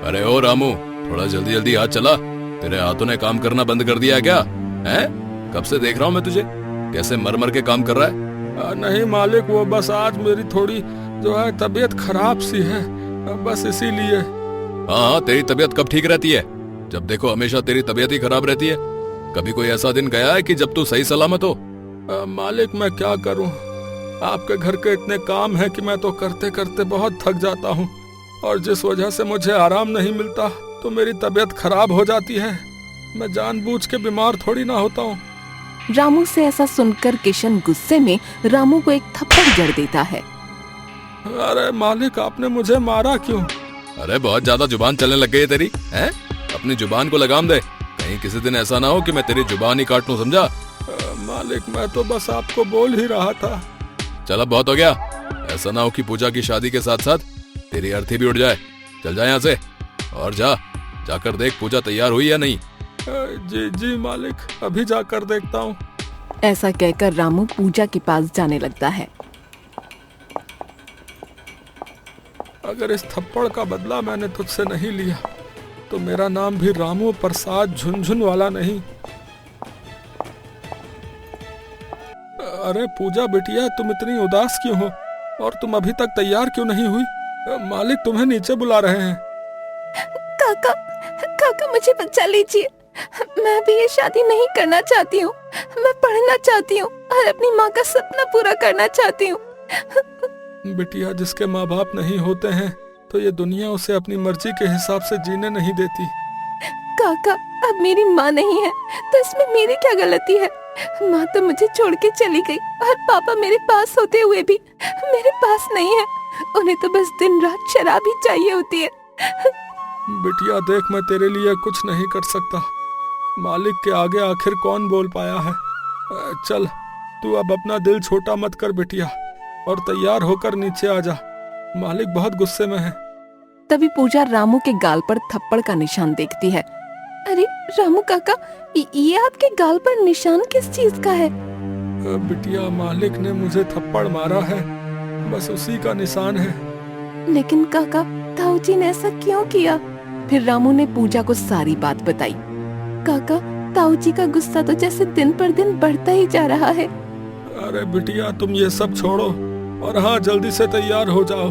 अरे ओ रामू, थोड़ा जल्दी जल्दी हाथ चला। तेरे हाथों ने काम करना बंद कर दिया है क्या? हैं? कब से देख रहा हूँ मैं तुझे, कैसे मर मर के काम कर रहा है। नहीं मालिक, वो बस आज मेरी थोड़ी जो है तबीयत खराब सी है, बस इसीलिए। हाँ, तेरी तबीयत कब ठीक रहती है? जब देखो हमेशा तेरी तबीयत ही खराब रहती है। कभी कोई ऐसा दिन गया है कि जब तू सही सलामत हो? मालिक मैं क्या करूं, आपके घर के इतने काम हैं कि मैं तो करते करते बहुत थक जाता हूं, और जिस वजह से मुझे आराम नहीं मिलता तो मेरी तबीयत खराब हो जाती है। मैं जानबूझ के बीमार थोड़ी ना होता हूँ। रामू से ऐसा सुनकर किशन गुस्से में रामू को एक थप्पड़ जड़ देता है। अरे मालिक, आपने मुझे मारा क्यों? अरे बहुत ज्यादा जुबान चलने लग गई है तेरी, हैं? अपनी जुबान को लगाम दे, कहीं किसी दिन ऐसा ना हो कि मैं तेरी जुबान ही काट लूं, समझा? मालिक मैं तो बस आपको बोल ही रहा था। चल अब बहुत हो गया। ऐसा ना हो कि पूजा की शादी के साथ साथ तेरी अर्थी भी उड़ जाए। चल जा यहाँ से और जाकर देख पूजा तैयार हुई या नहीं। जी जी मालिक, अभी जाकर देखता हूँ। ऐसा कहकर रामू पूजा के पास जाने लगता है। अगर इस थप्पड़ का बदला मैंने तुझसे नहीं लिया तो मेरा नाम भी रामू प्रसाद झुनझुन वाला नहीं। अरे पूजा बिटिया, तुम इतनी उदास क्यों हो, और तुम अभी तक तैयार क्यों नहीं हुई? मालिक तुम्हें नीचे बुला रहे हैं। काका, काका मुझे बचा लीजिए, मैं भी ये शादी नहीं करना चाहती हूँ। मैं पढ़ना चाहती हूँ और अपनी माँ का सपना पूरा करना चाहती हूँ। बिटिया, जिसके माँ बाप नहीं होते हैं तो ये दुनिया उसे अपनी मर्जी के हिसाब से जीने नहीं देती। काका, अब मेरी माँ नहीं है तो इसमें मेरी क्या गलती है? माँ तो मुझे छोड़ के चली गई और पापा मेरे पास होते हुए भी मेरे पास नहीं है। उन्हें तो बस दिन रात शराब ही चाहिए होती है। बिटिया देख, मैं तेरे लिए कुछ नहीं कर सकता। मालिक के आगे आखिर कौन बोल पाया है। चल तू अब अपना दिल छोटा मत कर बिटिया, और तैयार होकर नीचे आ जा। मालिक बहुत गुस्से में है। तभी पूजा रामू के गाल पर थप्पड़ का निशान देखती है। अरे रामू काका, ये आपके गाल पर निशान किस चीज का है? बिटिया, मालिक ने मुझे थप्पड़ मारा है, बस उसी का निशान है। लेकिन काका, ताऊ जी ने ऐसा क्यों किया? फिर रामू ने पूजा को सारी बात बताई। काका, ताऊ जी का गुस्सा तो जैसे दिन पर दिन बढ़ता ही जा रहा है। अरे बिटिया, तुम ये सब छोड़ो और हाँ, जल्दी से तैयार हो जाओ,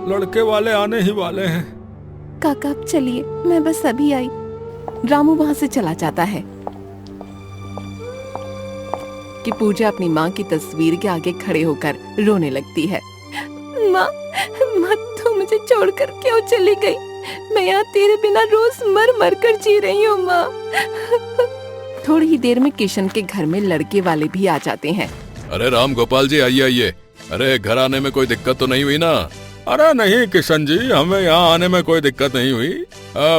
लड़के वाले आने ही वाले हैं। काका आप चलिए, मैं बस अभी आई। रामू वहाँ से चला जाता है कि पूजा अपनी माँ की तस्वीर के आगे खड़े होकर रोने लगती है। माँ, माँ तू मुझे छोड़कर क्यों चली गई? मैं यहाँ तेरे बिना रोज मर मर कर जी रही हूँ माँ। थोड़ी ही देर में किशन के घर में लड़के वाले भी आ जाते हैं। अरे राम गोपाल जी, आइए आइए। अरे घर आने में कोई दिक्कत तो नहीं हुई ना? अरे नहीं किशन जी, हमें यहाँ आने में कोई दिक्कत नहीं हुई।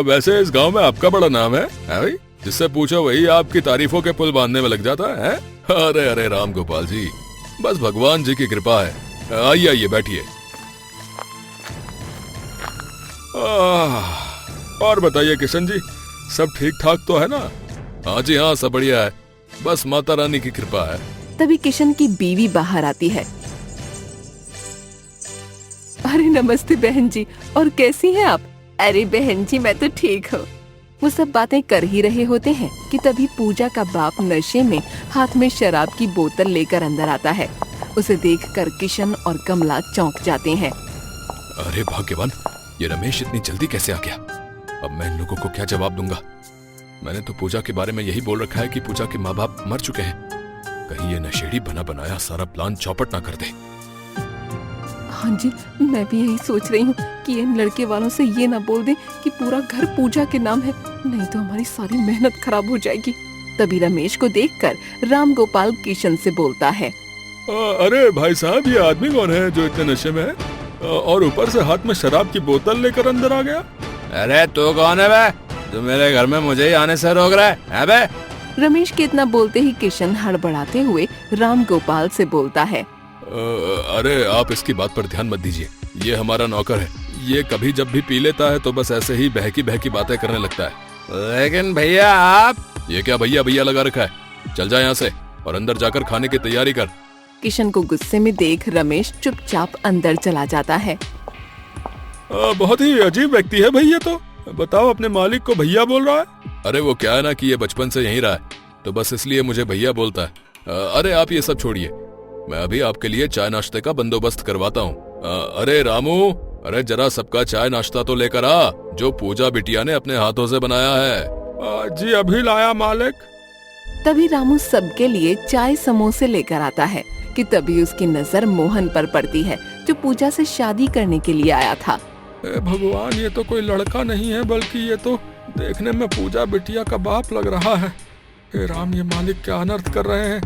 वैसे इस गांव में आपका बड़ा नाम है भाई, जिससे पूछो वही आपकी तारीफों के पुल बांधने में लग जाता है। अरे अरे राम गोपाल जी, बस भगवान जी की कृपा है। आइए आइए बैठिए। और बताइए किशन जी, सब ठीक ठाक तो है ना? हाँ जी हाँ, सब बढ़िया है, बस माता रानी की कृपा है। तभी किशन की बीवी बाहर आती है। अरे नमस्ते बहन जी, और कैसी हैं आप? अरे बहन जी मैं तो ठीक हूँ। वो सब बातें कर ही रहे होते हैं कि तभी पूजा का बाप नशे में हाथ में शराब की बोतल लेकर अंदर आता है। उसे देखकर किशन और कमला चौंक जाते हैं। अरे भाग्यवान, ये रमेश इतनी जल्दी कैसे आ गया? अब मैं इन लोगों को क्या जवाब दूंगा? मैंने तो पूजा के बारे में यही बोल रखा है कि पूजा के माँ बाप मर चुके हैं। कहीं ये नशेड़ी बना बनाया सारा प्लान चौपट ना कर दे। हाँ जी, मैं भी यही सोच रही हूँ कि इन लड़के वालों से ये ना बोल दे कि पूरा घर पूजा के नाम है, नहीं तो हमारी सारी मेहनत खराब हो जाएगी। तभी रमेश को देखकर राम गोपाल किशन से बोलता है। अरे भाई साहब, ये आदमी कौन है जो इतने नशे में है और ऊपर से हाथ में शराब की बोतल लेकर अंदर आ गया? अरे तू कौन है बे, जो मेरे घर में मुझे ही आने से रोक रहा है बे? रमेश के इतना बोलते ही किशन हड़बड़ाते हुए राम गोपाल से बोलता है। अरे आप इसकी बात पर ध्यान मत दीजिए, ये हमारा नौकर है। ये कभी जब भी पी लेता है तो बस ऐसे ही बहकी बहकी बातें करने लगता है। लेकिन भैया आप, ये क्या भैया भैया लगा रखा है? चल जा यहाँ से और अंदर जाकर खाने की तैयारी कर। किशन को गुस्से में देख रमेश चुपचाप अंदर चला जाता है। बहुत ही अजीब व्यक्ति है भाई ये तो। बताओ, अपने मालिक को भैया बोल रहा है। अरे वो क्या है ना कि ये बचपन से यहीं रहा है, तो बस इसलिए मुझे भैया बोलता है। अरे आप ये सब छोड़िए, मैं अभी आपके लिए चाय नाश्ते का बंदोबस्त करवाता हूँ। अरे रामू, अरे जरा सबका चाय नाश्ता तो लेकर आ, जो पूजा बिटिया ने अपने हाथों से बनाया है। जी अभी लाया मालिक। तभी रामू सबके लिए चाय समोसे लेकर आता है कि तभी उसकी नजर मोहन पर पड़ती है, जो पूजा से शादी करने के लिए आया था। भगवान, ये तो कोई लड़का नहीं है, बल्कि ये तो देखने में पूजा बिटिया का बाप लग रहा है। हे राम, ये मालिक क्या अनर्थ कर रहे हैं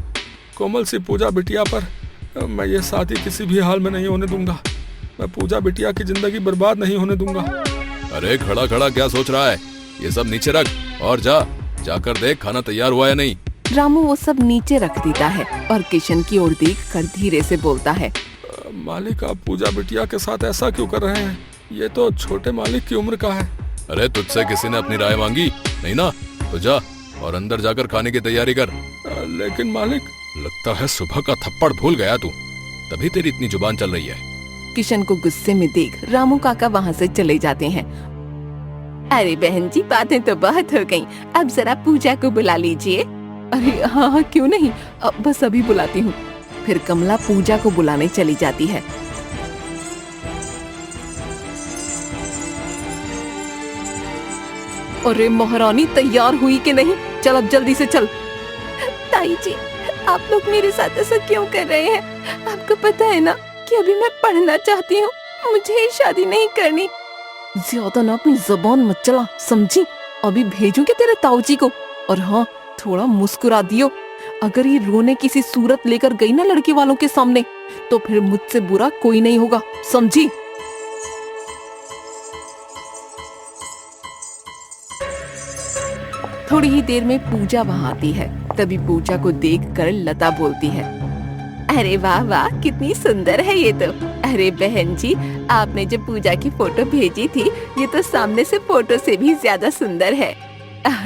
कोमल सी पूजा बिटिया पर। मैं ये शादी किसी भी हाल में नहीं होने दूंगा। मैं पूजा बिटिया की जिंदगी बर्बाद नहीं होने दूंगा। अरे खड़ा खड़ा क्या सोच रहा है, ये सब नीचे रख और जाकर देख खाना तैयार हुआ या नहीं। रामू वो सब नीचे रख देता है और किशन की ओर देख कर धीरे से बोलता है। मालिक, आप पूजा बिटिया के साथ ऐसा क्यों कर रहे हैं? ये तो छोटे मालिक की उम्र का है। अरे तुझसे किसी ने अपनी राय मांगी नहीं ना, तो जा और अंदर जाकर खाने की तैयारी कर। लेकिन मालिक, लगता है सुबह का थप्पड़ भूल गया तू, तभी तेरी इतनी जुबान चल रही है। किशन को गुस्से में देख रामू काका वहाँ से चले जाते हैं। अरे बहन जी, बातें तो बहुत हो गईं, अब जरा पूजा को बुला लीजिए। अरे हाँ क्यों नहीं, अब बस अभी बुलाती हूँ। फिर कमला पूजा को बुलाने चली जाती है। अरे महारानी, तैयार हुई कि नहीं? चल अब जल्दी से चल। ताई जी, आप लोग मेरे साथ ऐसा क्यों कर रहे हैं? आपको पता है ना कि अभी मैं पढ़ना चाहती हूँ, मुझे शादी नहीं करनी। ज्यादा ना अपनी जुबान मत चला, समझी? अभी भेजूंगी तेरे ताऊजी को। और हाँ, थोड़ा मुस्कुरा दियो। अगर ये रोने की सी सूरत लेकर गई ना लड़के वालों के सामने, तो फिर मुझसे बुरा कोई नहीं होगा, समझी? थोड़ी ही देर में पूजा वहाँ आती है। तभी पूजा को देखकर लता बोलती है, अरे वाह वाह, कितनी सुंदर है ये तो। अरे बहन जी, आपने जो पूजा की फोटो भेजी थी, ये तो सामने से फोटो से भी ज्यादा सुंदर है।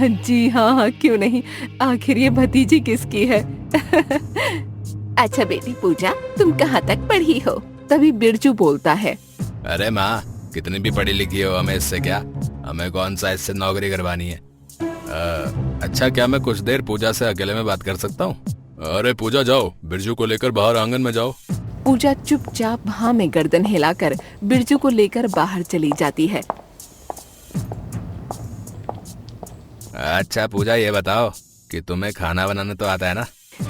जी हाँ, क्यों नहीं, आखिर ये भतीजी किसकी है? अच्छा बेटी पूजा, तुम कहाँ तक पढ़ी हो? तभी बिरजू बोलता है, अरे माँ, कितनी भी पढ़ी लिखी हो, हमें इससे क्या? हमें कौन सा इससे नौकरी करवानी है? अच्छा, क्या मैं कुछ देर पूजा से अकेले में बात कर सकता हूँ? अरे पूजा, जाओ बिरजू को लेकर बाहर आंगन में जाओ। पूजा चुपचाप हाँ में गर्दन हिलाकर बिरजू को लेकर बाहर चली जाती है। अच्छा पूजा, ये बताओ कि तुम्हें खाना बनाना तो आता है ना?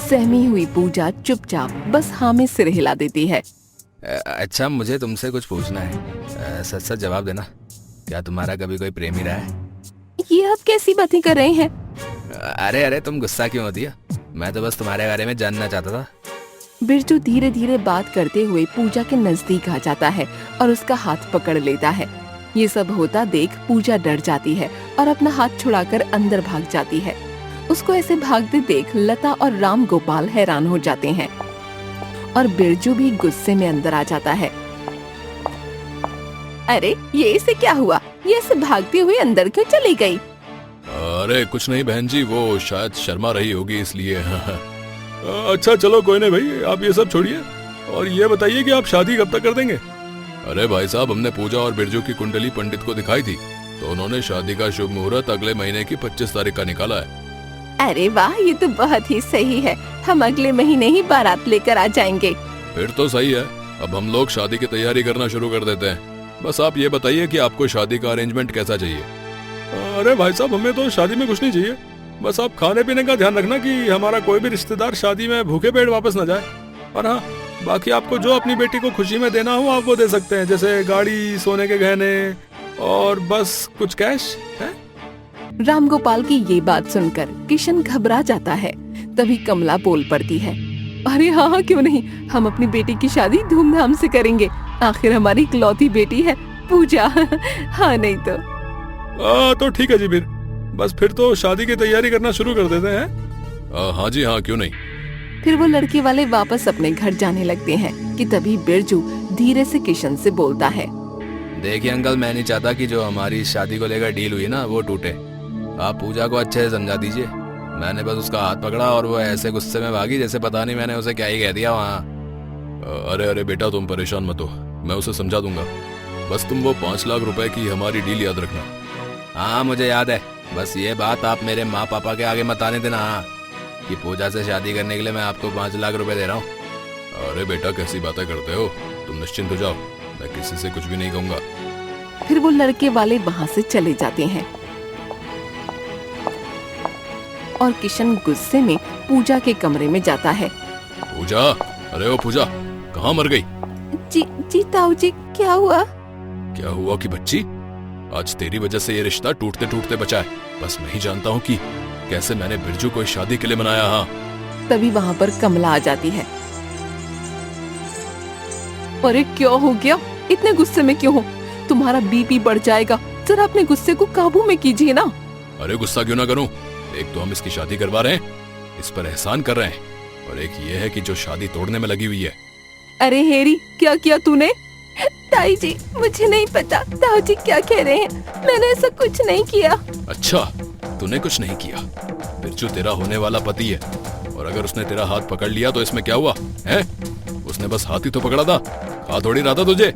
सहमी हुई पूजा चुपचाप बस हाँ में सिर हिला देती है। अच्छा, मुझे तुमसे कुछ पूछना है, सच सच जवाब देना। क्या तुम्हारा कभी कोई प्रेमी रहा है? ये आप कैसी बातें कर रहे हैं? अरे अरे, तुम गुस्सा क्यों होती है? मैं तो बस तुम्हारे बारे में जानना चाहता था। बिरजू धीरे धीरे बात करते हुए पूजा के नजदीक आ जाता है और उसका हाथ पकड़ लेता है। ये सब होता देख पूजा डर जाती है और अपना हाथ छुड़ाकर अंदर भाग जाती है। उसको ऐसे भागते देख लता और राम गोपाल हैरान हो जाते हैं और बिरजू भी गुस्से में अंदर आ जाता है। अरे ये इसे क्या हुआ? ये ऐसे भागती हुई अंदर क्यों चली गई? अरे कुछ नहीं बहन जी, वो शायद शर्मा रही होगी इसलिए। अच्छा चलो कोई नहीं भाई, आप ये सब छोड़िए और ये बताइए कि आप शादी कब तक कर देंगे? अरे भाई साहब, हमने पूजा और बिरजू की कुंडली पंडित को दिखाई थी, तो उन्होंने शादी का शुभ मुहूर्त अगले महीने की 25 तारीख का निकाला है। अरे वाह, ये तो बहुत ही सही है। हम अगले महीने ही बारात लेकर आ जाएंगे। फिर तो सही है। अब हम लोग शादी की तैयारी करना शुरू कर देते हैं। बस आप ये बताइए कि आपको शादी का अरेंजमेंट कैसा चाहिए? अरे भाई साहब, हमें तो शादी में कुछ नहीं चाहिए। बस आप खाने पीने का ध्यान रखना कि हमारा कोई भी रिश्तेदार शादी में भूखे पेट वापस न जाए। और हाँ, बाकी आपको जो अपनी बेटी को खुशी में देना हो आप वो दे सकते हैं, जैसे गाड़ी, सोने के गहने और बस कुछ कैश है। राम गोपाल की ये बात सुनकर किशन घबरा जाता है। तभी कमला बोल पड़ती है, अरे हाँ हाँ क्यों नहीं, हम अपनी बेटी की शादी धूमधाम से करेंगे। आखिर हमारी इकलौती बेटी है पूजा। हाँ नहीं तो ठीक है जी, फिर तो शादी की तैयारी करना शुरू कर देते हैं। हाँ जी हाँ, क्यों नहीं। फिर वो लड़के वाले वापस अपने घर जाने लगते हैं कि तभी बिरजू धीरे से किशन से बोलता है, देखिए अंकल, मैं नहीं चाहता कि जो हमारी शादी को लेकर डील हुई ना वो टूटे। आप पूजा को अच्छे से समझा दीजिए। मैंने बस उसका हाथ पकड़ा और वो ऐसे गुस्से में भागी जैसे पता नहीं मैंने उसे क्या ही कह दिया वहाँ। अरे अरे बेटा, तुम परेशान मत हो, मैं उसे समझा दूंगा। बस तुम वो 5 लाख रुपए की हमारी डील याद रखना। हाँ मुझे याद है, बस ये बात आप मेरे माँ पापा के आगे मत आने देना। हाँ कि पूजा से शादी करने के लिए मैं आपको 5 लाख रुपए दे रहा हूँ। अरे बेटा, कैसी बातें करते हो, तुम निश्चिंत हो जाओ, मैं किसी से कुछ भी नहीं कहूंगा। फिर वो लड़के वाले वहाँ से चले जाते हैं और किशन गुस्से में पूजा के कमरे में जाता है। पूजा, अरे ओ पूजा, कहाँ मर गई? जी ताऊ जी, क्या हुआ? क्या हुआ कि बच्ची, आज तेरी वजह से ये रिश्ता टूटते टूटते बचा है। बस मैं ही जानता हूँ कि कैसे मैंने बिरजू को इस शादी के लिए मनाया। हाँ तभी वहाँ पर कमला आ जाती है। अरे क्या हो गया, इतने गुस्से में क्यों हो? तुम्हारा बीपी बढ़ जाएगा, जरा अपने गुस्से को काबू में कीजिए ना। अरे गुस्सा क्यों ना करूं, एक तो हम इसकी शादी करवा रहे हैं, इस पर एहसान कर रहे हैं, और एक ये है कि जो शादी तोड़ने में लगी हुई है। अरे हेरी, क्या किया तूने? ताई जी मुझे नहीं पता, ताऊ जी क्या कह रहे हैं, मैंने ऐसा कुछ नहीं किया। अच्छा, तूने कुछ नहीं किया? बिरजू तेरा होने वाला पति है, और अगर उसने तेरा हाथ पकड़ लिया तो इसमें क्या हुआ है? उसने बस हाथ ही तो पकड़ा था, खा थोड़ी रहा था तुझे।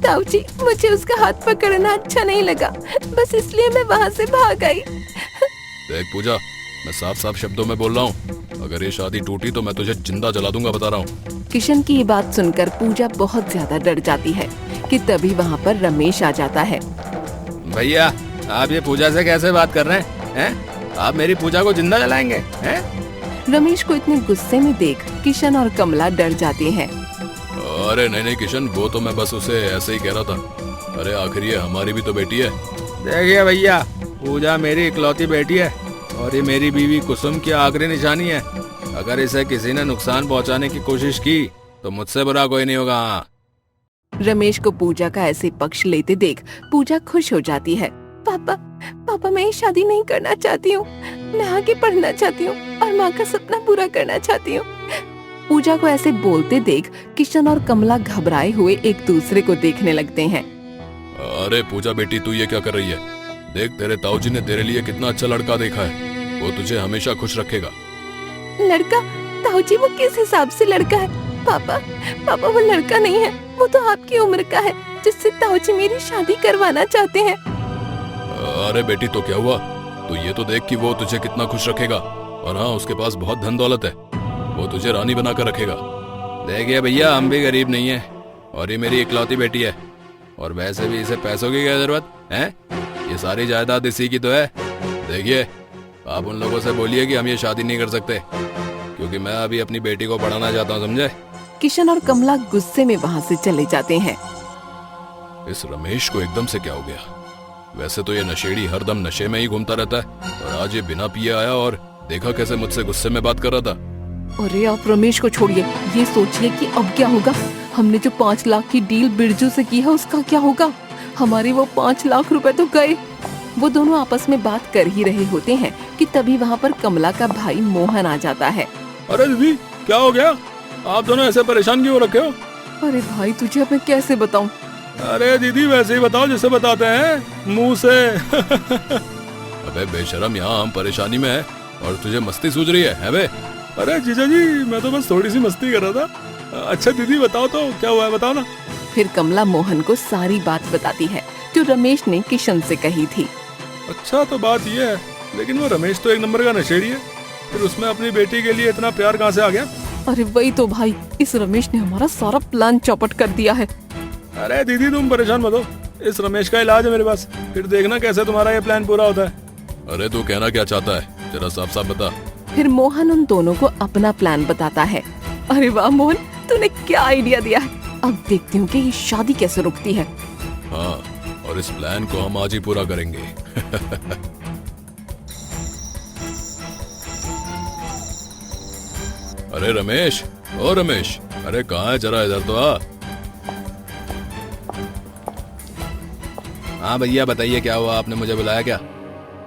ताऊ जी मुझे उसका हाथ पकड़ना अच्छा नहीं लगा, बस इसलिए मैं वहाँ से भाग आई। देख पूजा, मैं साफ साफ शब्दों में बोल रहा हूँ, अगर ये शादी टूटी तो मैं तुझे जिंदा जला दूंगा, बता रहा हूँ। किशन की ये बात सुनकर पूजा बहुत ज्यादा डर जाती है कि तभी वहाँ पर रमेश आ जाता है। भैया आप ये पूजा से कैसे बात कर रहे हैं? आप मेरी पूजा को जिंदा जलाएंगे हैं? रमेश को इतने गुस्से में देख किशन और कमला डर जाते हैं। अरे नहीं नहीं किशन, वो तो मैं बस उसे ऐसे ही कह रहा था। अरे आखिर ये हमारी भी तो बेटी है। देखिए भैया, पूजा मेरी इकलौती बेटी है और ये मेरी बीवी कुसुम की आखिरी निशानी है। अगर इसे किसी ने नुकसान पहुंचाने की कोशिश की तो मुझसे बुरा कोई नहीं होगा। रमेश को पूजा का ऐसे पक्ष लेते देख पूजा खुश हो जाती है। पापा मैं ये शादी नहीं करना चाहती हूँ, मैं आगे पढ़ना चाहती हूँ और माँ का सपना पूरा करना चाहती हूँ। पूजा को ऐसे बोलते देख किशन और कमला घबराए हुए एक दूसरे को देखने लगते हैं। अरे पूजा बेटी, तू ये क्या कर रही है? देख तेरे ताऊजी ने तेरे लिए कितना अच्छा लड़का देखा है, वो तुझे हमेशा खुश रखेगा। लड़का? ताऊजी वो किस हिसाब से लड़का है? पापा वो लड़का नहीं है, वो तो आपकी उम्र का है जिससे ताऊजी मेरी शादी करवाना चाहते हैं। अरे बेटी तो क्या हुआ, तो ये तो देख कि वो तुझे कितना खुश रखेगा, और हाँ उसके पास बहुत धन दौलत है, वो तुझे रानी बनाकर रखेगा। देखिए भैया, हम भी गरीब नहीं है और ये मेरी इकलौती बेटी है, और वैसे भी इसे पैसों की क्या जरूरत है? ये सारी जायदाद इसी की तो है। देखिए आप उन लोगों से बोलिए कि हम ये शादी नहीं कर सकते, क्योंकि मैं अभी अपनी बेटी को पढ़ाना चाहता हूँ, समझे? किशन और कमला गुस्से में वहाँ से चले जाते हैं। इस रमेश को एकदम से क्या हो गया? वैसे तो ये नशेड़ी हरदम नशे में ही घूमता रहता है, और आज ये बिना पिए आया और देखा कैसे मुझसे गुस्से में बात कर रहा था। अरे आप रमेश को छोड़िए, ये सोचिए कि अब क्या होगा। हमने जो 5 लाख की डील बिरजू से की है उसका क्या होगा? हमारे वो 5 लाख रुपए तो गए। वो दोनों आपस में बात कर ही रहे होते हैं कि तभी वहाँ पर कमला का भाई मोहन आ जाता है। अरे दीदी क्या हो गया, आप दोनों ऐसे परेशान क्यों रखे हो? अरे भाई तुझे अब मैं कैसे बताऊं? अरे दीदी वैसे ही बताओ जैसे बताते हैं, मुंह से। अबे बेशरम, यहाँ हम परेशानी में है और तुझे मस्ती सूझ रही है बे? अरे जीजा जी, मैं तो बस थोड़ी सी मस्ती कर रहा था। अच्छा दीदी बताओ तो क्या हुआ है, बताओ ना। फिर कमला मोहन को सारी बात बताती है जो रमेश ने किशन से कही थी। अच्छा तो बात ये है, लेकिन वो रमेश तो एक नंबर का नशेड़ी है, फिर उसमें अपनी बेटी के लिए इतना प्यार कहाँ से आ गया? अरे वही तो भाई, इस रमेश ने हमारा सारा प्लान चौपट कर दिया है। अरे दीदी तुम परेशान मत हो, इस रमेश का इलाज है मेरे पास, फिर देखना कैसे तुम्हारा ये प्लान पूरा होता है। अरे तू कहना क्या चाहता है, जरा साफ साफ बता। फिर मोहन उन दोनों को अपना प्लान बताता है। अरे वाह मोहन, तूने क्या आइडिया दिया है। अब देखती हूँ कि ये शादी कैसे रुकती है। हाँ, और इस प्लान को हम आज ही पूरा करेंगे। अरे रमेश, ओ रमेश, अरे कहाँ है, जरा इधर तो आ। हाँ भैया बताइए, क्या हुआ, आपने मुझे बुलाया क्या?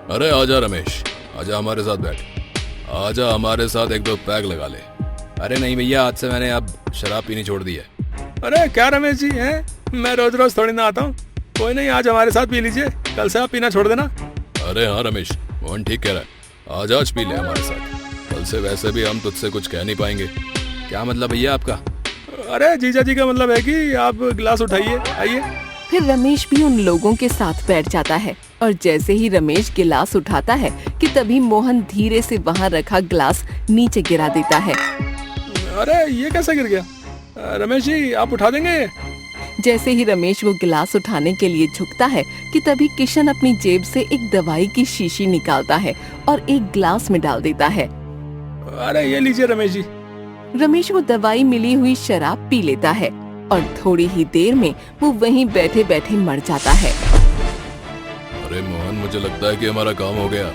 अरे आजा रमेश, आजा हमारे साथ बैठ, आजा हमारे साथ 1-2 पैग लगा ले। अरे नहीं भैया, आज से मैंने अब शराब पीनी छोड़ दी है। अरे क्या रमेश जी हैं, मैं रोज रोज थोड़ी ना आता हूँ, कोई नहीं आज हमारे साथ पी लीजिए, कल से आप पीना छोड़ देना। अरे हाँ रमेश, मोहन ठीक कह रहा है, आज पी ले हमारे साथ, कल से वैसे भी हम तुझसे कुछ कह नहीं पाएंगे। क्या मतलब भैया आपका? अरे जीजा जी का मतलब है कि आप गिलास उठाइए, आइए। फिर रमेश भी उन लोगों के साथ बैठ जाता है और जैसे ही रमेश गिलास उठाता है कि तभी मोहन धीरे से वहाँ रखा गिलास नीचे गिरा देता है। अरे ये कैसे गिर गया? रमेश जी आप उठा देंगे? जैसे ही रमेश वो गिलास उठाने के लिए झुकता है कि तभी किशन अपनी जेब से एक दवाई की शीशी निकालता है और एक गिलास में डाल देता है। अरे ये लीजिए रमेश जी। रमेश वो दवाई मिली हुई शराब पी लेता है और थोड़ी ही देर में वो वहीं बैठे बैठे मर जाता है। अरे मोहन, मुझे लगता है कि हमारा काम हो गया।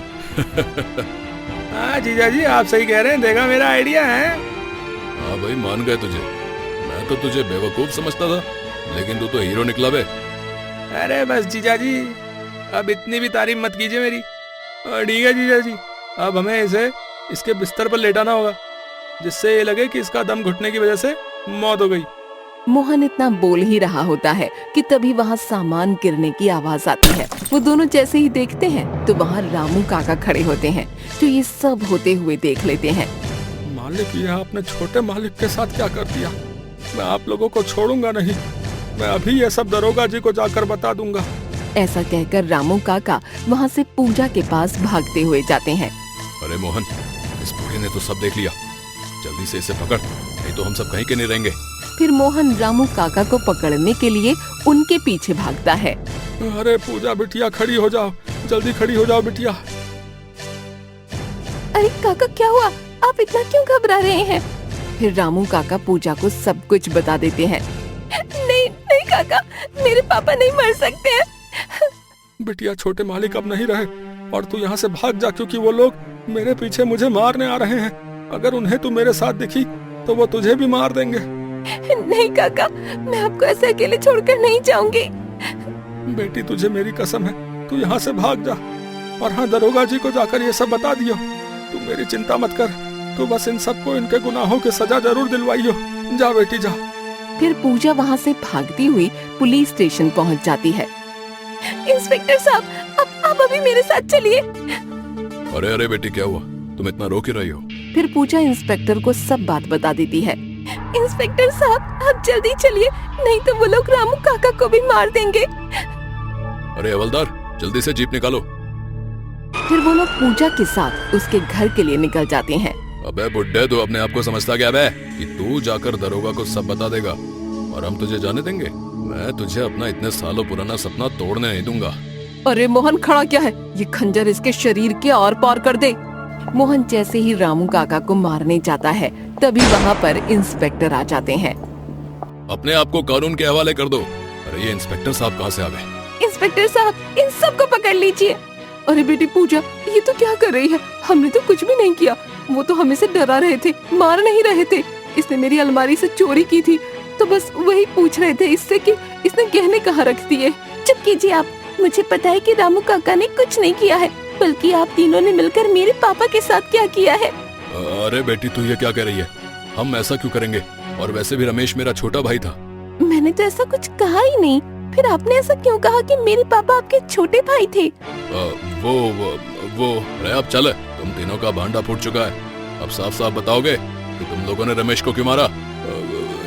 हाँ जीजा जी आप सही कह रहे हैं, देखा मेरा आइडिया है। हाँ भाई, मान गए तुझे। मैं तो तुझे बेवकूफ समझता था, लेकिन तू तो हीरो निकला बे। अरे बस जीजा जी, अब इतनी भी तारीफ मत कीजिए मेरी। ठीक है जीजा जी, अब हमें इसे इसके बिस्तर पर लेटाना होगा, जिससे ये लगे कि इसका दम घुटने की वजह से मौत हो गई। मोहन इतना बोल ही रहा होता है कि तभी वहाँ सामान गिरने की आवाज आती है। वो दोनों जैसे ही देखते हैं तो वहाँ रामू काका खड़े होते हैं, जो ये सब होते हुए देख लेते हैं। मालिक, ये आपने छोटे मालिक के साथ क्या कर दिया? मैं आप लोगों को छोड़ूंगा नहीं, मैं अभी ये सब दरोगा जी को जाकर बता दूंगा। ऐसा कहकर रामू काका वहाँ से पूजा के पास भागते हुए जाते हैं। अरे मोहन, इस बूढ़े ने तो सब देख लिया, जल्दी से इसे पकड़, नहीं तो हम सब कहीं के नहीं रहेंगे। फिर मोहन रामू काका को पकड़ने के लिए उनके पीछे भागता है। अरे पूजा बिटिया खड़ी हो जाओ, जल्दी खड़ी हो जाओ बिटिया। अरे काका क्या हुआ? आप इतना क्यों घबरा रहे हैं? फिर रामू काका पूजा को सब कुछ बता देते हैं। नहीं नहीं काका, मेरे पापा नहीं मर सकते हैं। बिटिया, छोटे मालिक अब नहीं रहे और तू यहाँ से भाग जा, क्योंकि वो लोग मेरे पीछे मुझे मारने आ रहे हैं। अगर उन्हें तू मेरे साथ दिखी तो वो तुझे भी मार देंगे। नहीं काका, मैं आपको ऐसे अकेले छोड़कर नहीं जाऊंगी। बेटी, तुझे मेरी कसम है, तू यहाँ से भाग जा। और हाँ, दरोगा जी को जाकर ये सब बता दियो। तू मेरी चिंता मत कर, तू बस इन सबको इनके गुनाहों की सजा जरूर दिलवाइयो। जा बेटी जा। फिर पूजा वहाँ से भागती हुई पुलिस स्टेशन पहुँच जाती है। इंस्पेक्टर साहब, आप अभी मेरे साथ चलिए। अरे अरे बेटी, क्या हुआ? तुम इतना रो क्यों रही हो? फिर पूजा इंस्पेक्टर को सब बात बता देती है। इंस्पेक्टर साहब, आप जल्दी चलिए, नहीं तो वो लोग रामू काका को भी मार देंगे। अरे हवलदार, जल्दी से जीप निकालो। फिर वो लोग पूजा के साथ उसके घर के लिए निकल जाते हैं। अबे बुड्ढे, तू अपने आप को समझता क्या बे कि तू जाकर दरोगा को सब बता देगा और हम तुझे जाने देंगे? मैं तुझे अपना इतने सालों पुराना सपना तोड़ने नहीं दूंगा। अरे मोहन, खड़ा क्या है? ये खंजर इसके शरीर के आर पार कर दे। मोहन जैसे ही रामू काका को मारने जाता है, तभी वहाँ पर इंस्पेक्टर आ जाते हैं। अपने आप को कानून के हवाले कर दो। अरे ये इंस्पेक्टर साहब कहाँ से आ गए? इंस्पेक्टर साहब, इन सबको पकड़ लीजिए। अरे बेटी पूजा, ये तो क्या कर रही है? हमने तो कुछ भी नहीं किया। वो तो हमें से डरा रहे थे, मार नहीं रहे थे। इसने मेरी अलमारी से चोरी की थी, तो बस वही पूछ रहे थे इससे कि इसने गहने कहाँ रख दिए। चुप कीजिए आप, मुझे पता है कि रामू काका ने कुछ नहीं किया है, बल्कि आप तीनों ने मिलकर मेरे पापा के साथ क्या किया है। अरे बेटी, तू ये क्या कह रही है? हम ऐसा क्यों करेंगे? और वैसे भी रमेश मेरा छोटा भाई था। मैंने तो ऐसा कुछ कहा ही नहीं। फिर आपने ऐसा क्यों कहा कि मेरे पापा आपके छोटे भाई थे? वो अरे अब चल, तुम तीनों का भांडा फूट चुका है। अब साफ साफ बताओगे कि तुम लोगों ने रमेश को क्यों मारा?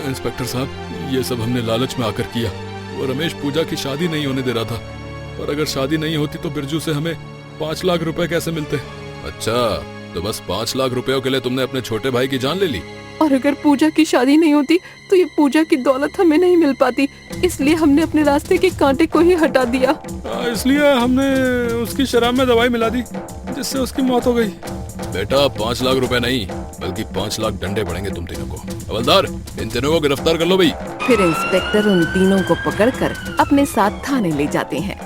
इंस्पेक्टर साहब, ये सब हमने लालच में आकर किया। वो रमेश पूजा की शादी नहीं होने दे रहा था, और अगर शादी नहीं होती तो बिरजू से हमें 5 लाख रुपए कैसे मिलते? अच्छा, तो बस 5 लाख रुपयों के लिए तुमने अपने छोटे भाई की जान ले ली? और अगर पूजा की शादी नहीं होती तो ये पूजा की दौलत हमें नहीं मिल पाती, इसलिए हमने अपने रास्ते के कांटे को ही हटा दिया। इसलिए हमने उसकी शराब में दवाई मिला दी, जिससे उसकी मौत हो गई। बेटा, 5 लाख रुपए नहीं, बल्कि 5 लाख डंडे पड़ेंगे तुम तीनों को। हवलदार, इन तीनों को गिरफ्तार कर लो भाई। फिर इंस्पेक्टर उन तीनों को पकड़कर अपने साथ थाने ले जाते हैं।